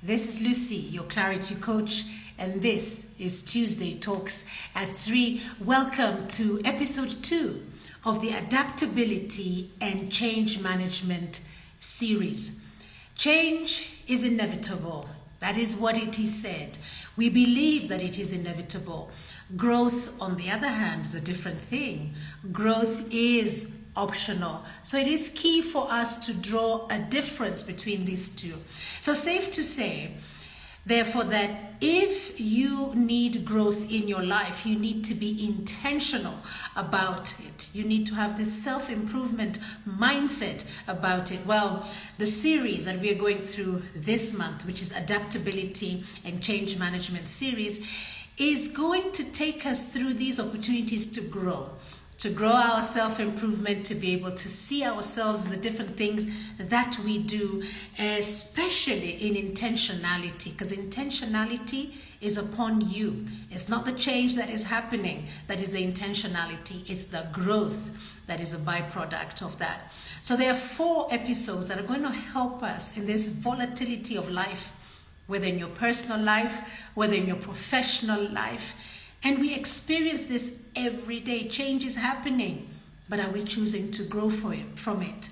This is Lucy, your clarity coach, and this is Tuesday Talks at 3. Welcome to episode 2 of the Adaptability and Change Management series. Change is inevitable. That is what it is said. We believe that it is inevitable. Growth, on the other hand, is a different thing. Growth is optional. So it is key for us to draw a difference between these two. So safe to say, therefore, that if you need growth in your life, you need to be intentional about it. You need to have this self-improvement mindset about it. Well, the series that we are going through this month, which is Adaptability and Change Management series, is going to take us through these opportunities to grow our self-improvement, to be able to see ourselves in the different things that we do, especially in intentionality, because intentionality is upon you. It's not the change that is happening that is the intentionality, it's the growth that is a byproduct of that. So there are 4 episodes that are going to help us in this volatility of life, whether in your personal life, whether in your professional life. And we experience this every day. Change is happening, but are we choosing to grow from it?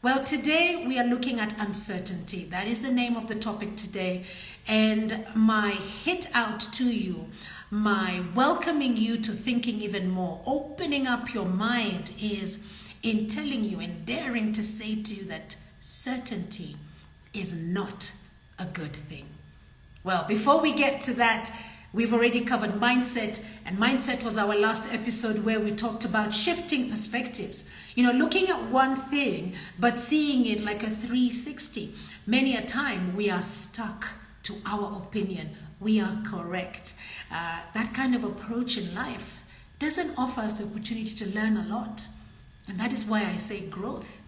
Well, today we are looking at uncertainty. That is the name of the topic today. And my hit out to you, my welcoming you to thinking even more, opening up your mind, is in telling you and daring to say to you that certainty is not a good thing. Well, before we get to that, we've already covered mindset, and mindset was our last episode where we talked about shifting perspectives. Looking at one thing, but seeing it like a 360. Many a time we are stuck to our opinion. We are correct. That kind of approach in life doesn't offer us the opportunity to learn a lot. And that is why I say growth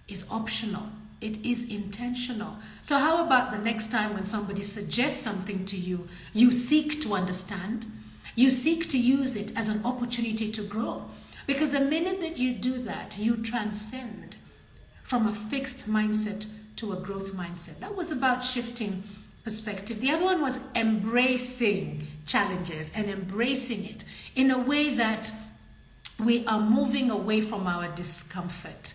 is optional. It is intentional. So how about the next time when somebody suggests something to you, you seek to understand, you seek to use it as an opportunity to grow. Because the minute that you do that, you transcend from a fixed mindset to a growth mindset. That was about shifting perspective. The other one was embracing challenges and embracing it in a way that we are moving away from our discomfort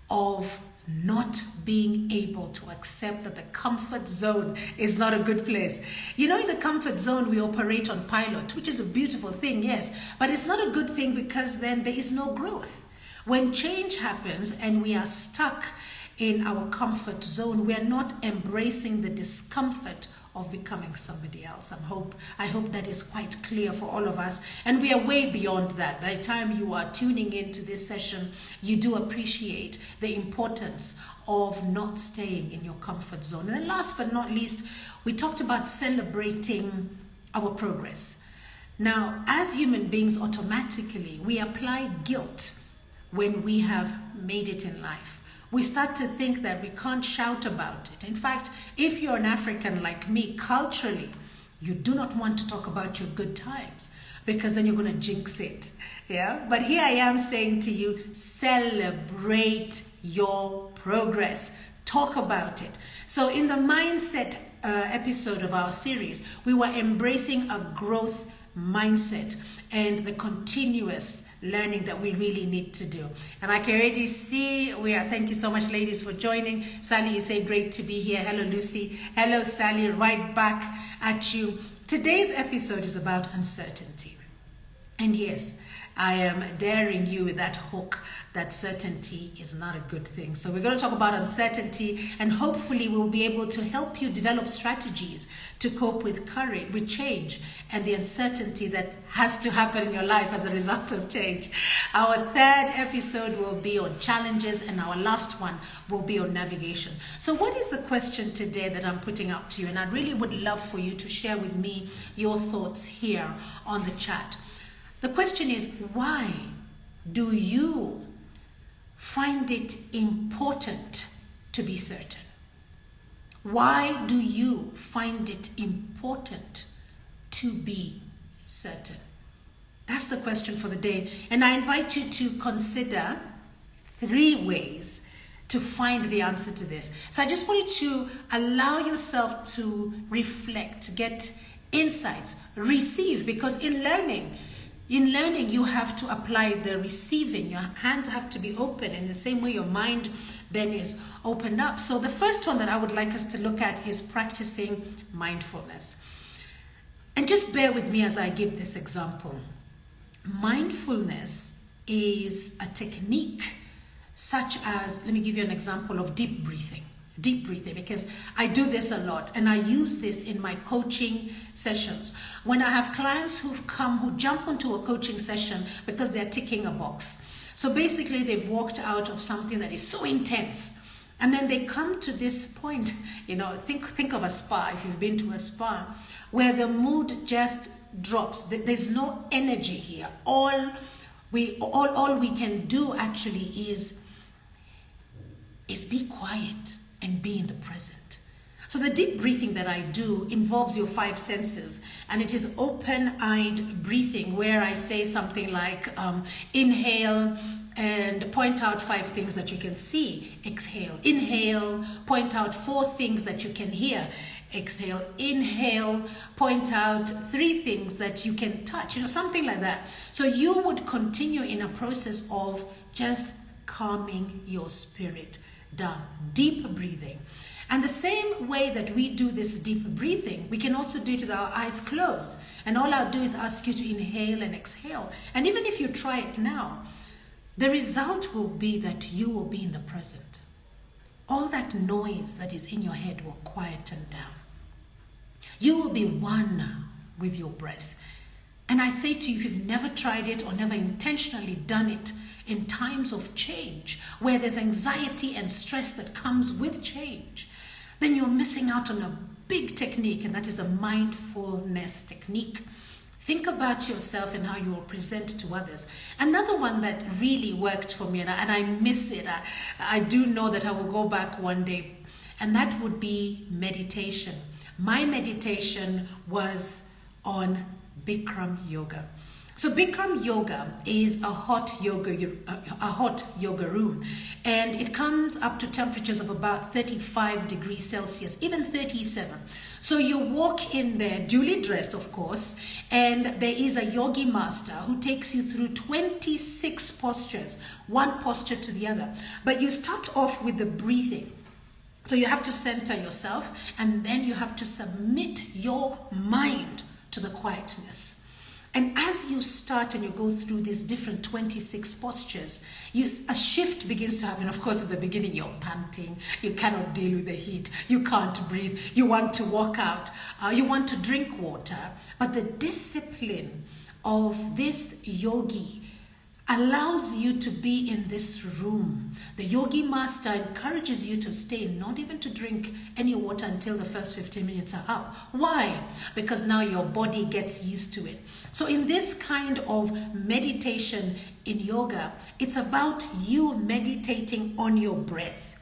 of not being able to accept that the comfort zone is not a good place. In the comfort zone, we operate on pilot, which is a beautiful thing, yes, but it's not a good thing because then there is no growth. When change happens and we are stuck in our comfort zone, we are not embracing the discomfort of becoming somebody else. I hope that is quite clear for all of us. And we are way beyond that. By the time you are tuning into this session, you do appreciate the importance of not staying in your comfort zone. And then last but not least, we talked about celebrating our progress. Now, as human beings, automatically, we apply guilt when we have made it in life. We start to think that we can't shout about it. In fact, if you're an African like me, culturally, you do not want to talk about your good times because then you're going to jinx it. Yeah. But here I am saying to you, celebrate your progress. Talk about it. So in the mindset episode of our series, we were embracing a growth mindset and the continuous learning that we really need to do. And I can already see thank you so much, ladies, for joining. Sally, you say great to be here. Hello, Lucy. Hello, Sally, right back at you. Today's episode is about uncertainty. And yes, I am daring you with that hook that certainty is not a good thing. So we're going to talk about uncertainty, and hopefully we'll be able to help you develop strategies to cope with courage, with change, and the uncertainty that has to happen in your life as a result of change. Our 3rd episode will be on challenges, and our last one will be on navigation. So what is the question today that I'm putting out to you? And I really would love for you to share with me your thoughts here on the chat. The question is, why do you find it important to be certain? Why do you find it important to be certain? That's the question for the day. And I invite you to consider 3 ways to find the answer to this. So I just wanted to allow yourself to reflect, get insights, receive, because in learning, you have to apply the receiving. Your hands have to be open in the same way your mind then is opened up. So the first one that I would like us to look at is practicing mindfulness. And just bear with me as I give this example. Mindfulness is a technique such as, let me give you an example of deep breathing. Deep breathing, because I do this a lot and I use this in my coaching sessions. When I have clients who jump onto a coaching session because they're ticking a box. So basically they've walked out of something that is so intense, and then they come to this point, think of a spa, if you've been to a spa, where the mood just drops. There's no energy here. All we can do actually is be quiet and be in the present. So the deep breathing that I do involves your 5 senses, and it is open-eyed breathing, where I say something like inhale and point out 5 things that you can see. Exhale. Inhale, point out 4 things that you can hear. Exhale. Inhale, point out 3 things that you can touch, something like that. So you would continue in a process of just calming your spirit down. Deep breathing. And the same way that we do this deep breathing, we can also do it with our eyes closed. And all I'll do is ask you to inhale and exhale. And even if you try it now, the result will be that you will be in the present. All that noise that is in your head will quieten down. You will be one with your breath. And I say to you, if you've never tried it or never intentionally done it in times of change, where there's anxiety and stress that comes with change, then you're missing out on a big technique, and that is a mindfulness technique. Think about yourself and how you will present to others. Another one that really worked for me, and I miss it. I do know that I will go back one day, and that would be meditation. My meditation was on Bikram yoga. So Bikram yoga is a hot yoga room, and it comes up to temperatures of about 35 degrees Celsius, even 37. So you walk in there, duly dressed, of course, and there is a yogi master who takes you through 26 postures, one posture to the other. But you start off with the breathing. So you have to center yourself, and then you have to submit your mind to the quietness. And as you start and you go through these different 26 postures, a shift begins to happen. Of course, at the beginning, you're panting. You cannot deal with the heat. You can't breathe. You want to walk out. You want to drink water. But the discipline of this yogi allows you to be in this room. The yogi master encourages you to stay, not even to drink any water until the first 15 minutes are up. Why? Because now your body gets used to it. So in this kind of meditation in yoga, it's about you meditating on your breath,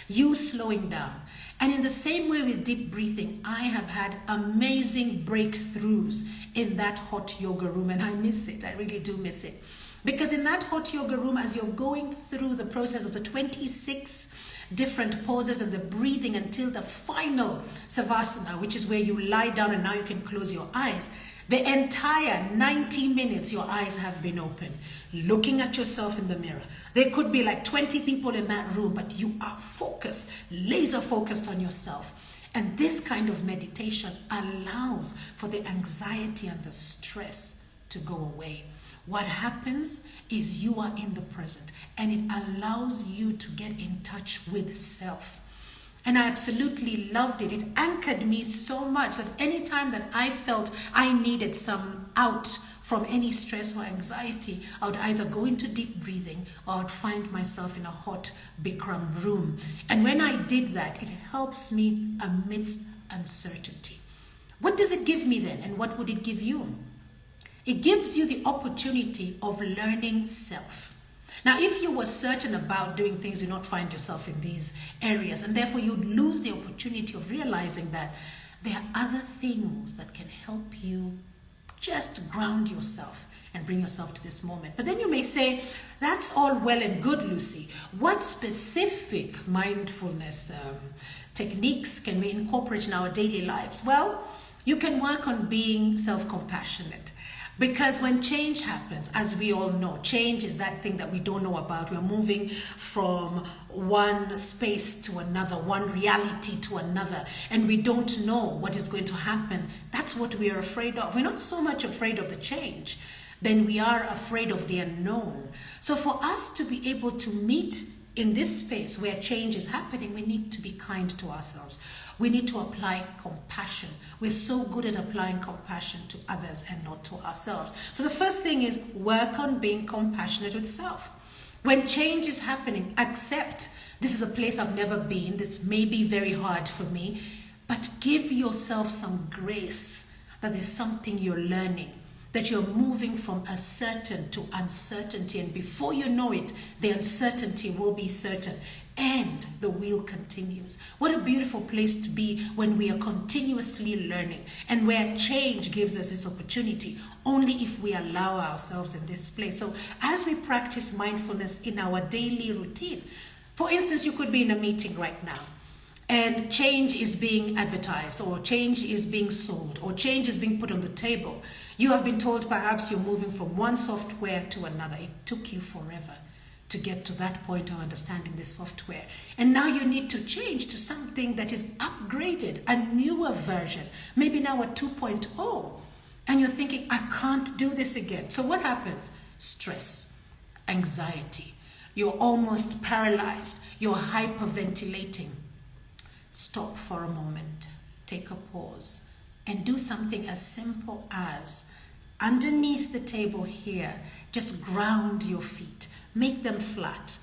you slowing down. And in the same way with deep breathing, I have had amazing breakthroughs in that hot yoga room, and I miss it. I really do miss it. Because in that hot yoga room, as you're going through the process of the 26 different poses and the breathing until the final savasana, which is where you lie down and now you can close your eyes, the entire 90 minutes your eyes have been open, looking at yourself in the mirror. There could be like 20 people in that room, but you are focused, laser focused on yourself. And this kind of meditation allows for the anxiety and the stress to go away. What happens is you are in the present, and it allows you to get in touch with self. And I absolutely loved it. It anchored me so much that anytime that I felt I needed some out from any stress or anxiety, I would either go into deep breathing or I would find myself in a hot Bikram room. And when I did that, it helps me amidst uncertainty. What does it give me then? And what would it give you? It gives you the opportunity of learning self. Now, if you were certain about doing things, you not find yourself in these areas, and therefore you'd lose the opportunity of realizing that there are other things that can help you just ground yourself and bring yourself to this moment. But then you may say, that's all well and good, Lucy. What specific mindfulness techniques can we incorporate in our daily lives? Well, you can work on being self-compassionate. Because when change happens, as we all know, change is that thing that we don't know about. We're moving from one space to another, one reality to another, and we don't know what is going to happen. That's what we are afraid of. We're not so much afraid of the change, then we are afraid of the unknown. So for us to be able to meet in this space where change is happening, we need to be kind to ourselves. We need to apply compassion. We're so good at applying compassion to others and not to ourselves. So the first thing is work on being compassionate with self. When change is happening, accept this is a place I've never been. This may be very hard for me, but give yourself some grace that there's something you're learning, that you're moving from a certain to uncertainty. And before you know it, the uncertainty will be certain. And the wheel continues. What a beautiful place to be when we are continuously learning and where change gives us this opportunity only if we allow ourselves in this place. So as we practice mindfulness in our daily routine, for instance, you could be in a meeting right now and change is being advertised or change is being sold or change is being put on the table. You have been told perhaps you're moving from one software to another. It took you forever to get to that point of understanding this software. And now you need to change to something that is upgraded, a newer version, maybe now a 2.0. And you're thinking, I can't do this again. So what happens? Stress, anxiety. You're almost paralyzed. You're hyperventilating. Stop for a moment. Take a pause and do something as simple as underneath the table here, just ground your feet. Make them flat.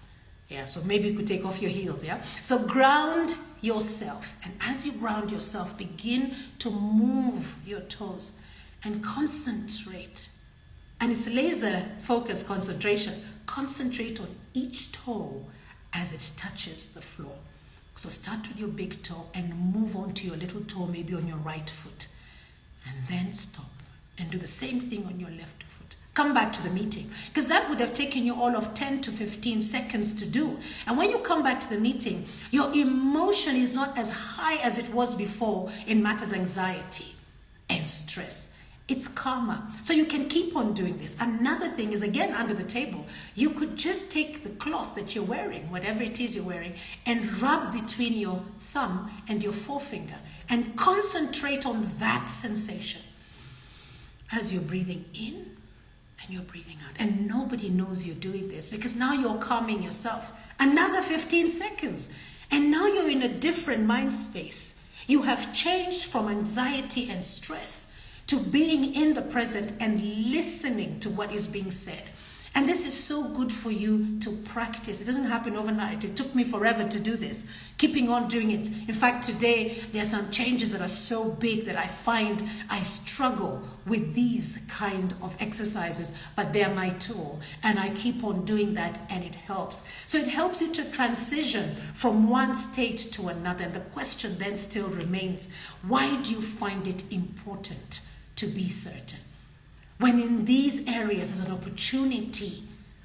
Yeah, so maybe you could take off your heels, yeah? So ground yourself. And as you ground yourself, begin to move your toes and concentrate. And it's laser focused concentration. Concentrate on each toe as it touches the floor. So start with your big toe and move on to your little toe, maybe on your right foot. And then stop and do the same thing on your left foot. Come back to the meeting, because that would have taken you all of 10 to 15 seconds to do. And when you come back to the meeting, your emotion is not as high as it was before in matters anxiety and stress. It's calmer. So you can keep on doing this. Another thing is, again, under the table, you could just take the cloth that you're wearing, whatever it is you're wearing, and rub between your thumb and your forefinger and concentrate on that sensation as you're breathing in and you're breathing out. And nobody knows you're doing this because now you're calming yourself. Another 15 seconds. And now you're in a different mind space. You have changed from anxiety and stress to being in the present and listening to what is being said. And this is so good for you to practice. It doesn't happen overnight. It took me forever to do this, keeping on doing it. In fact, today, there are some changes that are so big that I find I struggle with these kind of exercises, but they're my tool. And I keep on doing that and it helps. So it helps you to transition from one state to another. And the question then still remains, why do you find it important to be certain? When in these areas there's an opportunity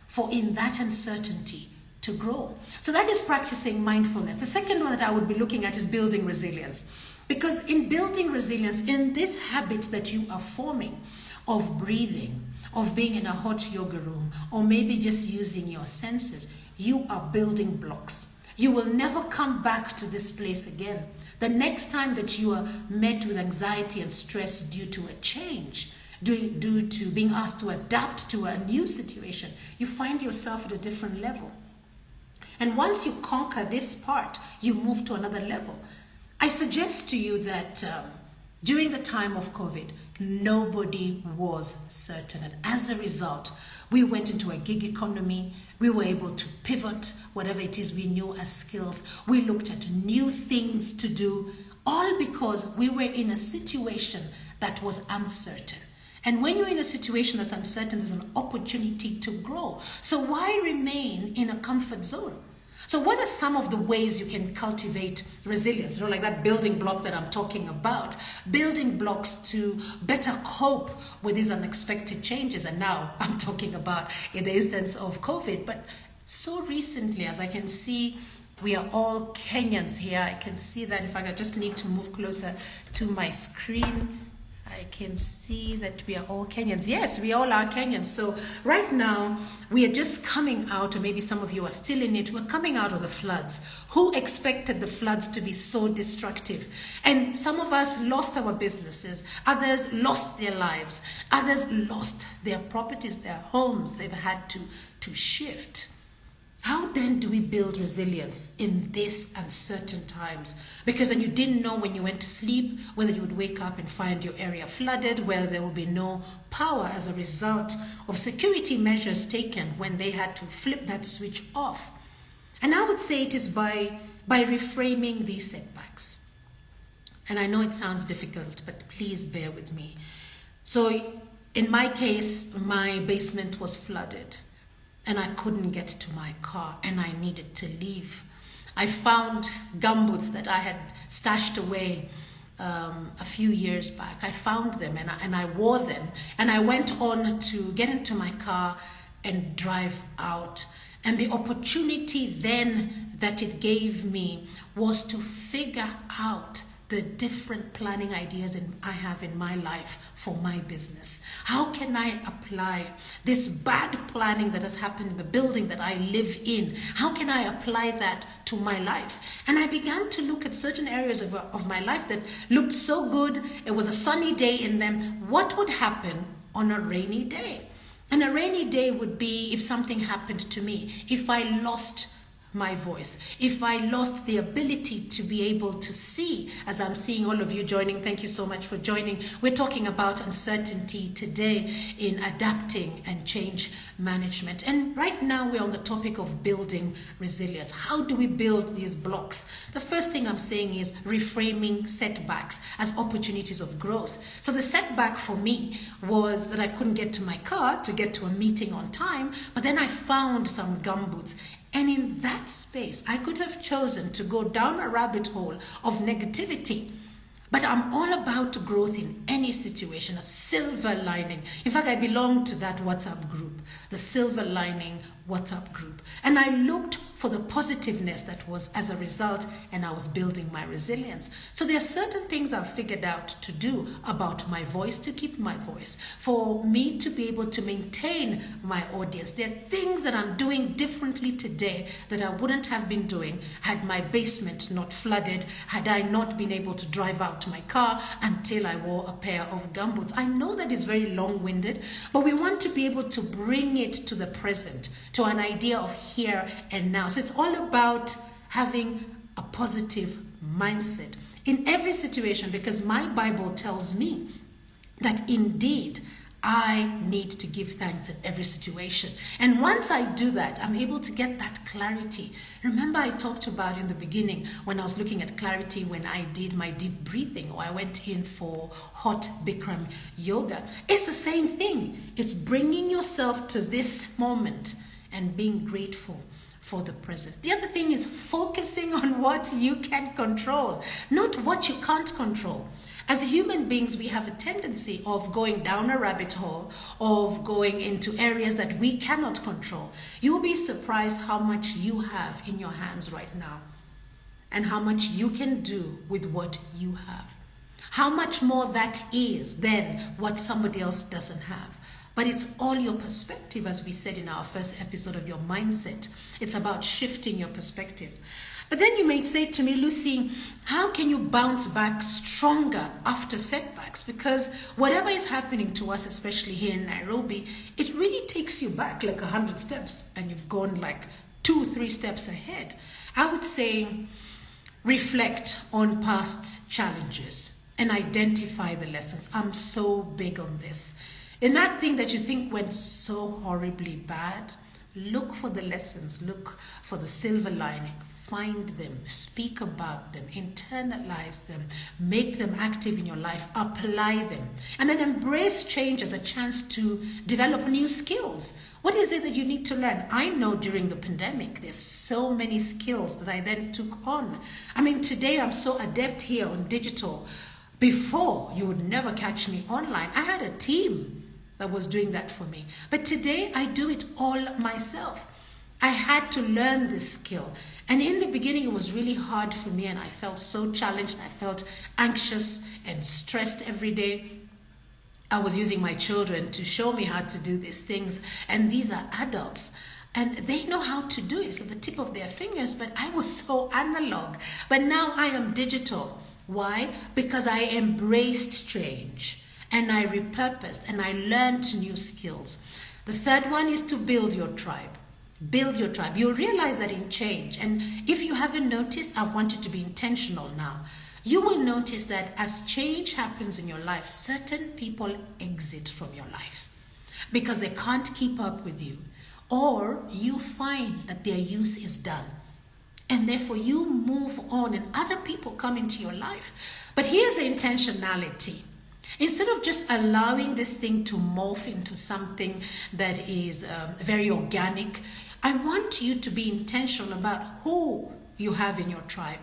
for in that uncertainty to grow. So that is practicing mindfulness. The second one that I would be looking at is building resilience. Because in building resilience, in this habit that you are forming of breathing, of being in a hot yoga room, or maybe just using your senses, you are building blocks. You will never come back to this place again. The next time that you are met with anxiety and stress due to a change, due to being asked to adapt to a new situation, you find yourself at a different level. And once you conquer this part, you move to another level. I suggest to you that during the time of COVID, nobody was certain. And as a result, we went into a gig economy. We were able to pivot whatever it is we knew as skills. We looked at new things to do, all because we were in a situation that was uncertain. And when you're in a situation that's uncertain, there's an opportunity to grow. So why remain in a comfort zone? So what are some of the ways you can cultivate resilience? You know, like that building block that I'm talking about, building blocks to better cope with these unexpected changes. And now I'm talking about in the instance of COVID, but so recently, as I can see, we are all Kenyans here. I can see that. In fact, I just need to move closer to my screen. I can see that we are all Kenyans. Yes, we all are Kenyans. So right now, we are just coming out, or maybe some of you are still in it. We're coming out of the floods. Who expected the floods to be so destructive? And some of us lost our businesses. Others lost their lives. Others lost their properties, their homes. They've had to shift. How then do we build resilience in these uncertain times? Because then you didn't know when you went to sleep whether you would wake up and find your area flooded, whether there will be no power as a result of security measures taken when they had to flip that switch off. And I would say it is by reframing these setbacks. And I know it sounds difficult, but please bear with me. So in my case, my basement was flooded. And I couldn't get to my car and I needed to leave. I found gumboots that I had stashed away a few years back. I found them and I wore them. And I went on to get into my car and drive out. And the opportunity then that it gave me was to figure out the different planning ideas I have in my life for my business. How can I apply this bad planning that has happened in the building that I live in? How can I apply that to my life? And I began to look at certain areas of my life that looked so good. It was a sunny day in them. What would happen on a rainy day? And a rainy day would be if something happened to me, if I lost my voice, if I lost the ability to be able to see, as I'm seeing all of you joining. Thank you so much for joining. We're talking about uncertainty today in adapting and change management. And right now we're on the topic of building resilience. How do we build these blocks? The first thing I'm saying is reframing setbacks as opportunities of growth. So the setback for me was that I couldn't get to my car to get to a meeting on time, but then I found some gumboots. And in that space, I could have chosen to go down a rabbit hole of negativity. But I'm all about growth in any situation, a silver lining. In fact, I belong to that WhatsApp group, the silver lining WhatsApp group. And I looked for the positiveness that was as a result, and I was building my resilience. So there are certain things I've figured out to do about my voice, to keep my voice, for me to be able to maintain my audience. There are things that I'm doing differently today that I wouldn't have been doing had my basement not flooded, had I not been able to drive out my car until I wore a pair of gumboots. I know that is very long-winded, but we want to be able to bring it to the present, to an idea of here and now. So it's all about having a positive mindset in every situation, because my Bible tells me that indeed I need to give thanks in every situation. And once I do that, I'm able to get that clarity. Remember, I talked about in the beginning when I was looking at clarity when I did my deep breathing, or I went in for hot Bikram yoga. It's the same thing. It's bringing yourself to this moment and being grateful for the present. The other thing is focusing on what you can control, not what you can't control. As human beings, we have a tendency of going down a rabbit hole, of going into areas that we cannot control. You'll be surprised how much you have in your hands right now, and how much you can do with what you have. How much more that is than what somebody else doesn't have. But it's all your perspective, as we said in our first episode of your mindset. It's about shifting your perspective. But then you may say to me, Lucy, how can you bounce back stronger after setbacks? Because whatever is happening to us, especially here in Nairobi, it really takes you back like 100 steps, and you've gone like 2-3 steps ahead. I would say reflect on past challenges and identify the lessons. I'm so big on this. In that thing that you think went so horribly bad, look for the lessons, look for the silver lining, find them, speak about them, internalize them, make them active in your life, apply them, and then embrace change as a chance to develop new skills. What is it that you need to learn? I know during the pandemic, there's so many skills that I then took on. I mean, today I'm so adept here on digital. Before, you would never catch me online. I had a team that was doing that for me. But today, I do it all myself. I had to learn this skill. And in the beginning, it was really hard for me, and I felt so challenged. I felt anxious and stressed every day. I was using my children to show me how to do these things, and these are adults. And they know how to do it. It's at the tip of their fingers, but I was so analog. But now I am digital. Why? Because I embraced change, and I repurposed, and I learned new skills. The third one is to build your tribe. Build your tribe. You'll realize that in change, and if you haven't noticed, I want you to be intentional now. You will notice that as change happens in your life, certain people exit from your life because they can't keep up with you, or you find that their use is done. And therefore you move on and other people come into your life. But here's the intentionality. Instead of just allowing this thing to morph into something that is very organic, I want you to be intentional about who you have in your tribe.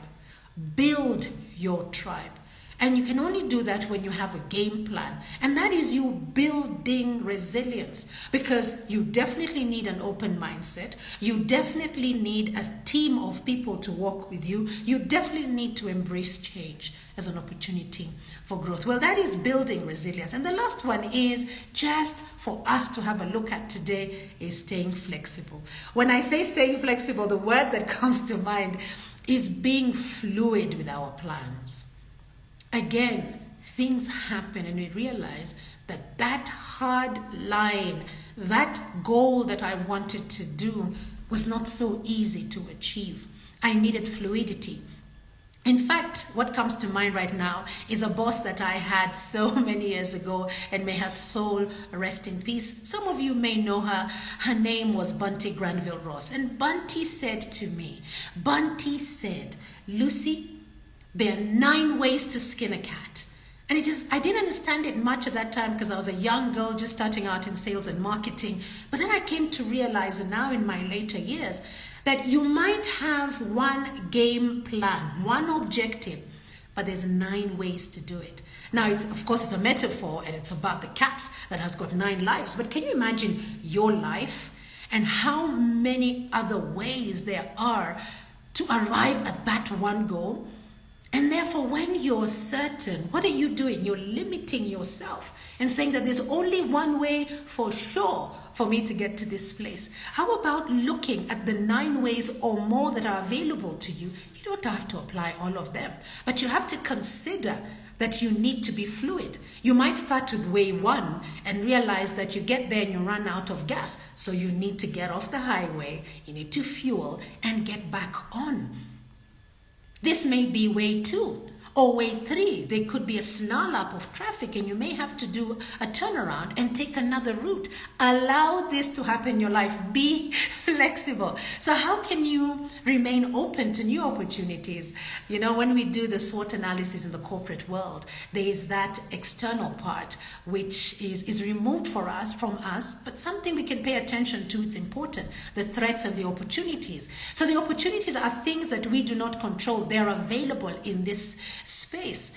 Build your tribe. And you can only do that when you have a game plan. And that is you building resilience, because you definitely need an open mindset. You definitely need a team of people to work with you. You definitely need to embrace change as an opportunity for growth. Well, that is building resilience. And the last one is just for us to have a look at today is staying flexible. When I say staying flexible, the word that comes to mind is being fluid with our plans. Again, things happen and we realize that that hard line, that goal that I wanted to do was not so easy to achieve. I needed fluidity. In fact, what comes to mind right now is a boss that I had so many years ago, and may her soul rest in peace. Some of you may know her. Her name was Bunty Granville Ross. And Bunty said to me, Lucy, there are 9 ways to skin a cat. And I didn't understand it much at that time because I was a young girl just starting out in sales and marketing. But then I came to realize, and now in my later years, that you might have one game plan, one objective, but there's 9 ways to do it. Now, of course, it's a metaphor, and it's about the cat that has got 9 lives. But can you imagine your life and how many other ways there are to arrive at that one goal? And therefore, when you're certain, what are you doing? You're limiting yourself and saying that there's only one way for sure for me to get to this place. How about looking at the 9 ways or more that are available to you? You don't have to apply all of them, but you have to consider that you need to be fluid. You might start with way 1 and realize that you get there and you run out of gas. So you need to get off the highway, you need to fuel and get back on. This may be way 2 or way 3. There could be a snarl up of traffic and you may have to do a turnaround and take another route. Allow this to happen in your life. Be flexible. So how can you remain open to new opportunities? You know, when we do the SWOT analysis in the corporate world, there is that external part which is removed from us, but something we can pay attention to. It's important. The threats and the opportunities. So the opportunities are things that we do not control. They're available in this space.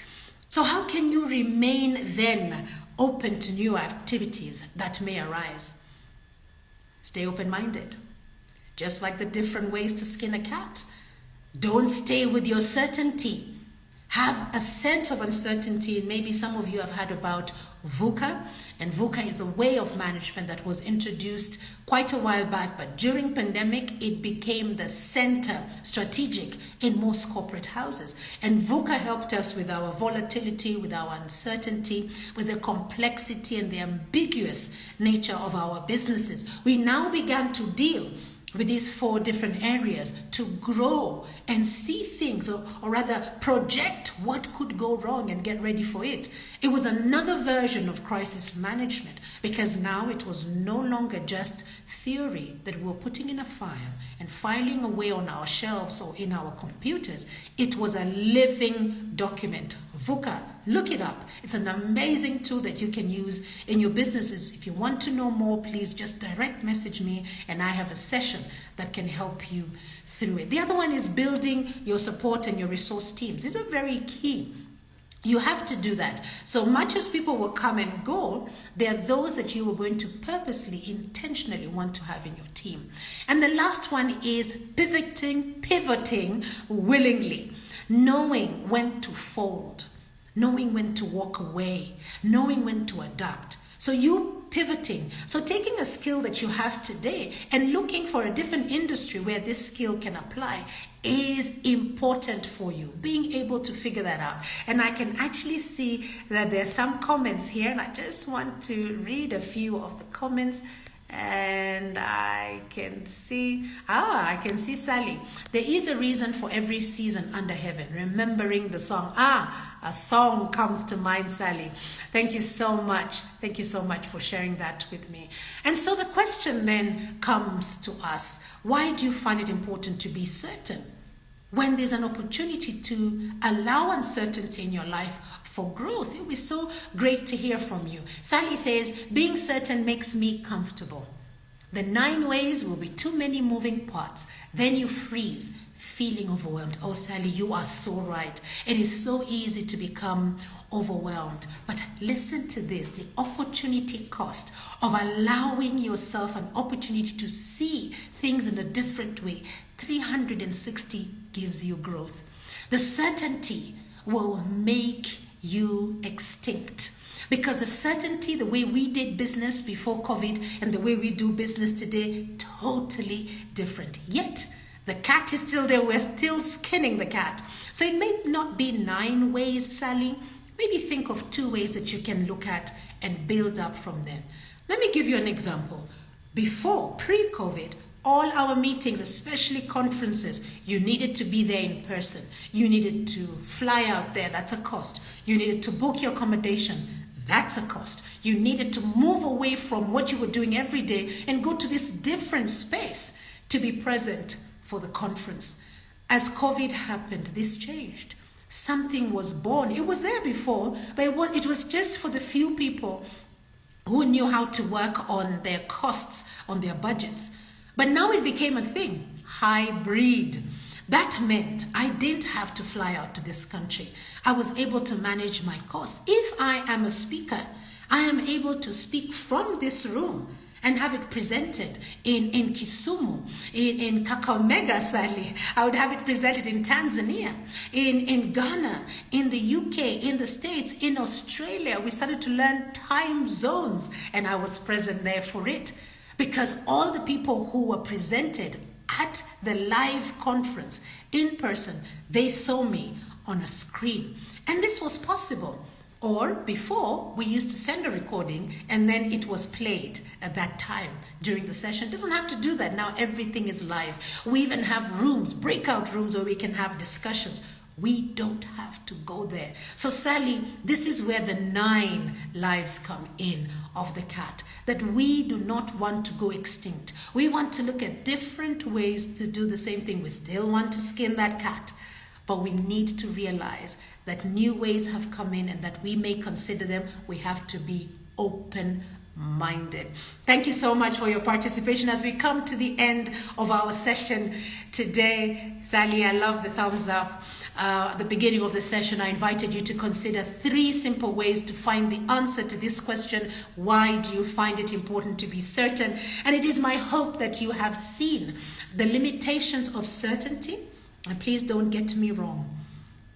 So how can you remain then open to new activities that may arise? Stay open-minded. Just like the different ways to skin a cat. Don't stay with your certainty. Have a sense of uncertainty. Maybe some of you have heard about VUCA, and VUCA is a way of management that was introduced quite a while back, but during pandemic it became the center strategic in most corporate houses. And VUCA helped us with our volatility, with our uncertainty, with the complexity and the ambiguous nature of our businesses. We now began to deal with these 4 different areas to grow and see things, or rather project what could go wrong and get ready for it. It was another version of crisis management, because now it was no longer just theory that we were putting in a file and filing away on our shelves or in our computers. It was a living document. VUCA, look it up. It's an amazing tool that you can use in your businesses. If you want to know more, please just direct message me and I have a session that can help you through it. The other one is building your support and your resource teams. These are very key. You have to do that. So much as people will come and go, there are those that you are going to purposely, intentionally want to have in your team. And the last one is pivoting willingly, knowing when to fold, knowing when to walk away, knowing when to adapt. So you pivoting, so taking a skill that you have today and looking for a different industry where this skill can apply is important for you, being able to figure that out. And I can actually see that there's some comments here, and I just want to read a few of the comments. And I can see Sally. There is a reason for every season under heaven. Remembering the song. A song comes to mind, Sally. Thank you so much. Thank you so much for sharing that with me. And so the question then comes to us. Why do you find it important to be certain when there's an opportunity to allow uncertainty in your life for growth? It would be so great to hear from you. Sally says, being certain makes me comfortable. The 9 ways will be too many moving parts. Then you freeze, feeling overwhelmed. Oh, Sally, you are so right. It is so easy to become overwhelmed. But listen to this, the opportunity cost of allowing yourself an opportunity to see things in a different way. 360 gives you growth. The certainty will make you extinct, because the certainty, the way we did business before COVID and the way we do business today, totally different. Yet the cat is still there. We're still skinning the cat. So it may not be 9 ways, Sally. Maybe think of 2 ways that you can look at and build up from them. Let me give you an example. Before, pre-COVID, all our meetings, especially conferences, you needed to be there in person. You needed to fly out there. That's a cost. You needed to book your accommodation. That's a cost. You needed to move away from what you were doing every day and go to this different space to be present for the conference. As COVID happened, this changed. Something was born. It was there before, but it was just for the few people who knew how to work on their costs, on their budgets. But now it became a thing, hybrid. That meant I didn't have to fly out to this country. I was able to manage my costs. If I am a speaker, I am able to speak from this room and have it presented in Kisumu, in Kakamega, sadly. I would have it presented in Tanzania, in Ghana, in the UK, in the States, in Australia. We started to learn time zones, and I was present there for it, because all the people who were presented at the live conference in person, they saw me on a screen. And this was possible. Or before, we used to send a recording and then it was played at that time during the session. It doesn't have to do that. Now everything is live. We even have rooms, breakout rooms, where we can have discussions. We don't have to go there. So Sally, this is where the 9 lives come in of the cat, that we do not want to go extinct. We want to look at different ways to do the same thing. We still want to skin that cat, but we need to realize that new ways have come in and that we may consider them. We have to be open-minded. Thank you so much for your participation as we come to the end of our session today. Sally, I love the thumbs up. At the beginning of the session, I invited you to consider 3 simple ways to find the answer to this question. Why do you find it important to be certain? And it is my hope that you have seen the limitations of certainty. And please don't get me wrong.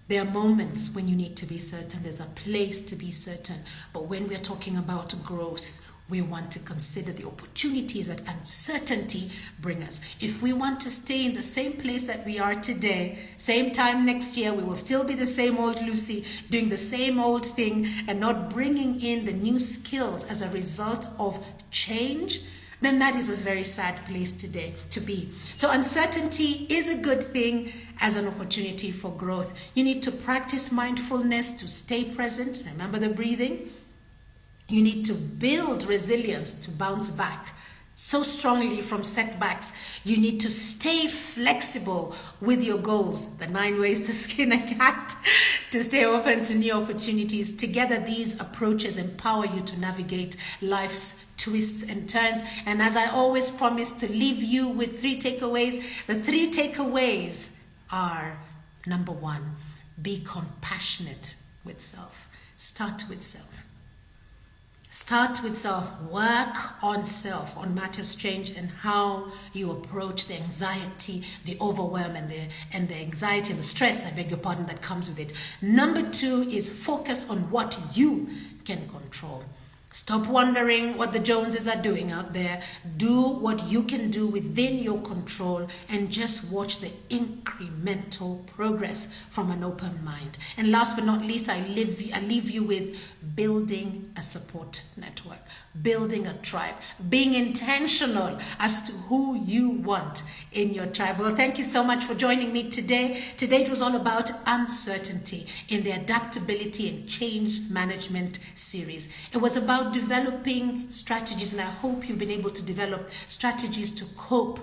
There are moments when you need to be certain. There's a place to be certain. But when we're talking about growth, we want to consider the opportunities that uncertainty brings us. If we want to stay in the same place that we are today, same time next year, we will still be the same old Lucy, doing the same old thing and not bringing in the new skills as a result of change. then that is a very sad place today to be. So uncertainty is a good thing as an opportunity for growth. You need to practice mindfulness to stay present. Remember the breathing. You need to build resilience to bounce back so strongly from setbacks. You need to stay flexible with your goals. The 9 ways to skin a cat, to stay open to new opportunities. Together, these approaches empower you to navigate life's twists and turns. And as I always promise to leave you with 3 takeaways, the 3 takeaways are: number 1, be compassionate with self. Start with self. Start with self. Work on self, on matters change and how you approach the anxiety, the overwhelm, and the anxiety and the stress, I beg your pardon, that comes with it. Number 2 is focus on what you can control. Stop wondering what the Joneses are doing out there. Do what you can do within your control and just watch the incremental progress from an open mind. And last but not least, I leave you with building a support network, building a tribe, being intentional as to who you want in your tribe. Well, thank you so much for joining me today. Today it was all about uncertainty in the adaptability and change management series. It was about developing strategies, and I hope you've been able to develop strategies to cope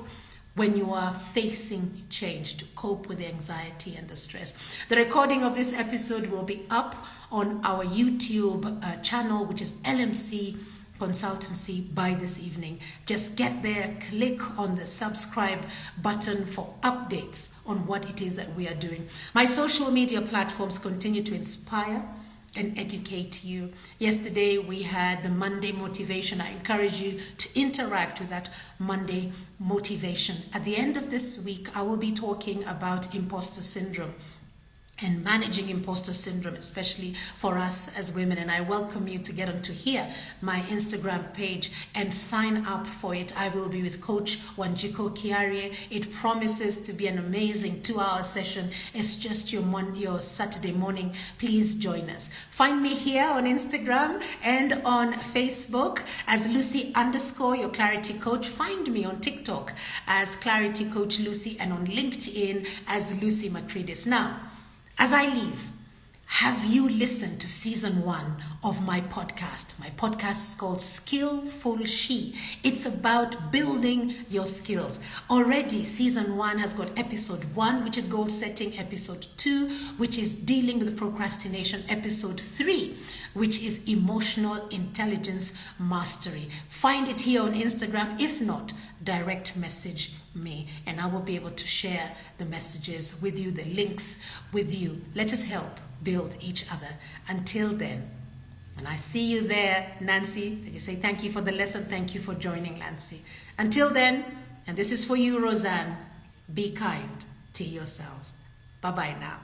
when you are facing change, to cope with the anxiety and the stress. The recording of this episode will be up on our YouTube channel, which is LMC Consultancy, by this evening. Just get there, click on the subscribe button for updates on what it is that we are doing. My social media platforms continue to inspire and educate you. Yesterday we had the Monday motivation. I encourage you to interact with that Monday motivation. At the end of this week, I will be talking about imposter syndrome and managing imposter syndrome, especially for us as women. And I welcome you to get onto here, my Instagram page, and sign up for it. I will be with Coach Wanjiko Kiarie. It promises to be an amazing 2-hour session. It's just your Saturday morning. Please join us. Find me here on Instagram and on Facebook as Lucy_ your clarity coach. Find me on TikTok as Clarity Coach Lucy, and on LinkedIn as Lucy Macridis. Now, as I leave, have you listened to season 1 of my podcast? My podcast is called Skillful She. It's about building your skills. Already, season 1 has got episode 1, which is goal setting, episode 2, which is dealing with procrastination, episode 3, which is emotional intelligence mastery. Find it here on Instagram. If not, direct message me and I will be able to share the messages with you, the links with you. Let us help build each other. Until then, and I see you there, Nancy, that you say thank you for the lesson, thank you for joining, Nancy. Until then, and this is for you, Roseanne, be kind to yourselves. Bye-bye now.